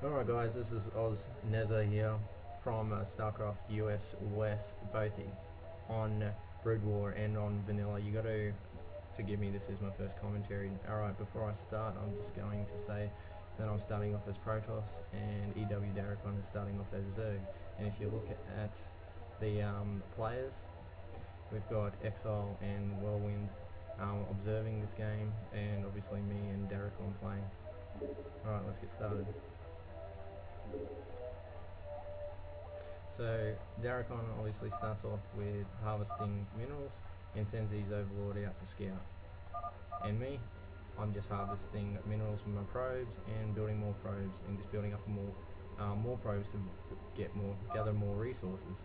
Alright guys, this is aus.nezza here from Starcraft US West, both on Brood War and on Vanilla. You gotta forgive me, this is my first commentary. Alright, before I start, I'm just going to say that I'm starting off as Protoss and eW.Daracon is starting off as Zerg. And if you look at the players, we've got eW.Xile and Whirlwind observing this game, and obviously me and Daracon playing. Alright, let's get started. So Daracon obviously starts off with harvesting minerals and sends his overlord out to scout. And me, I'm just harvesting minerals from my probes and building more probes and just building up more probes to gather more resources.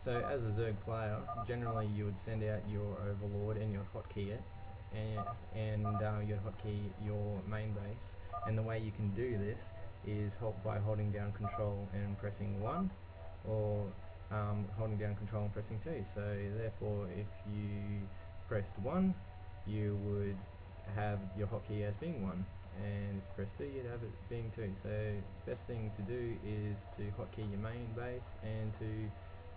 So as a Zerg player, generally you would send out your overlord and your hotkey it, and you'd hotkey your main base. And the way you can do this is by holding down control and pressing 1, or holding down control and pressing 2. So therefore if you pressed 1, you would have your hotkey as being 1, and if you press 2, you'd have it being 2. So best thing to do is to hotkey your main base and to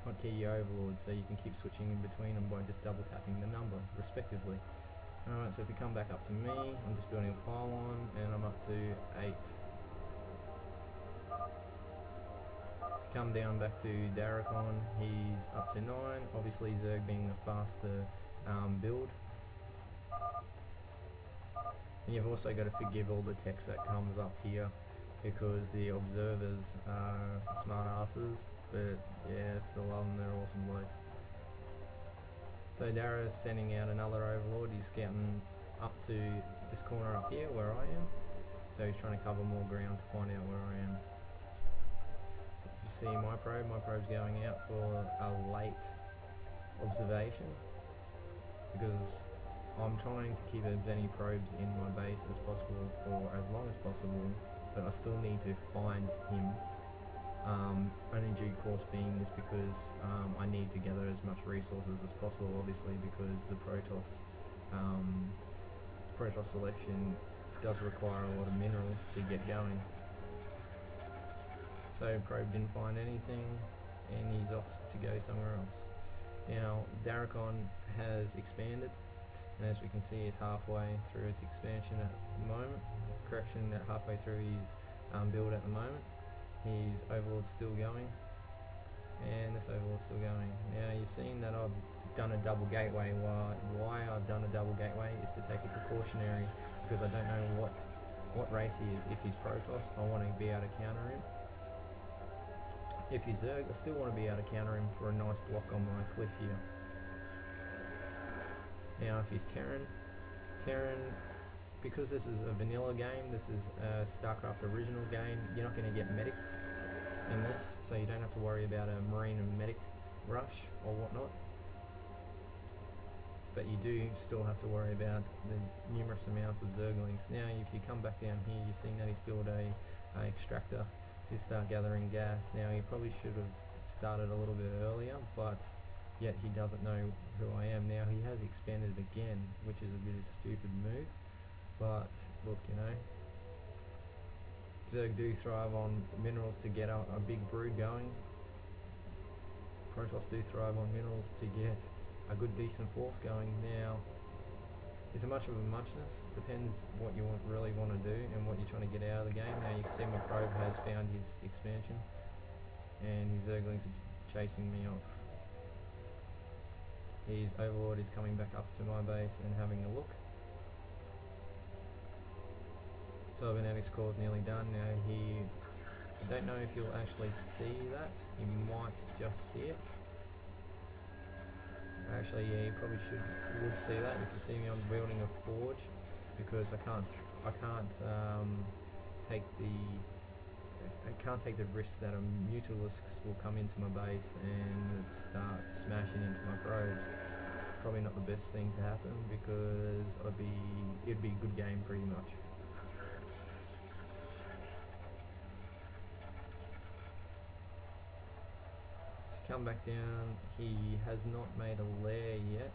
hotkey your overlord, so you can keep switching in between them by just double tapping the number respectively. Alright, so if we come back up to me, I'm just building a pylon and I'm up to 8. Come down back to Daracon, he's up to 9. Obviously Zerg being the faster build. And you've also got to forgive all the text that comes up here, because the observers are smart asses, but yeah, still love them, they're awesome blokes. So Dara's sending out another overlord. He's scouting up to this corner up here where I am, so he's trying to cover more ground to find out where I am. You see my probe's going out for a late observation, because I'm trying to keep as many probes in my base as possible for as long as possible, but I still need to find him. Only due course being is because I need to gather as much resources as possible, obviously, because the Protoss selection does require a lot of minerals to get going. So probe didn't find anything and he's off to go somewhere else. Now Daracon has expanded, and as we can see he's halfway through his expansion at the moment. Correction, that halfway through his build at the moment. His overlord's still going, and this overlord's still going. Now you've seen that I've done a double gateway. Why I've done a double gateway is to take a precautionary, because I don't know what race he is. If he's Protoss, I want to be able to counter him. If he's Zerg, I still want to be able to counter him for a nice block on my cliff here. Now if he's Terran, because this is a vanilla game, this is a Starcraft original game, you're not going to get medics in this, so you don't have to worry about a marine and medic rush or whatnot. But you do still have to worry about the numerous amounts of Zerglings. Now if you come back down here, you've seen that he's built a extractor to start gathering gas. Now he probably should have started a little bit earlier, but yet he doesn't know who I am. Now he has expanded again, which is a bit of a stupid move. But look, you know, Zerg do thrive on minerals to get a big brood going. Protoss do thrive on minerals to get a good decent force going. Now, is it much of a muchness? Depends what you really want to do and what you're trying to get out of the game. Now you can see my probe has found his expansion, and his Zerglings are chasing me off. His overlord is coming back up to my base and having a look. Cybernetics core is nearly done. Now I don't know if you'll actually see that. You might just see it. Actually, yeah, you probably would see that. If you see me, I'm building a forge, because I can't take the risk that a Mutalisks will come into my base and start smashing into my probes. Probably not the best thing to happen, because it'd be a good game pretty much. Come back down, he has not made a lair yet.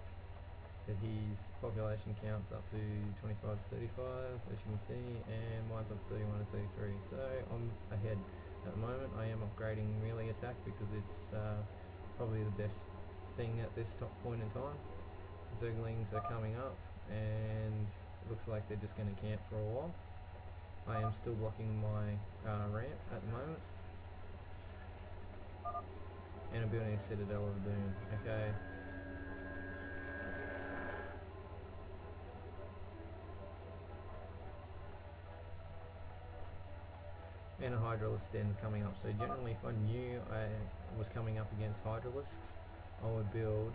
But his population counts up to 25 to 35, as you can see, and mine's up to 31 to 33. So I'm ahead at the moment. I am upgrading melee attack because it's probably the best thing at this top point in time. Zerglings are coming up, and it looks like they're just going to camp for a while. I am still blocking my ramp at the moment, and I'm building a Citadel of Doom. Okay. And a Hydralisk den coming up. So generally, if I knew I was coming up against Hydralisks, I would build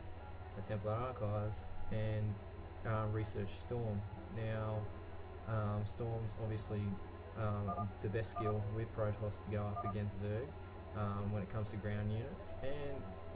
a Templar Archives and research Storm. Now, Storm's obviously the best skill with Protoss to go up against Zerg when it comes to ground units, and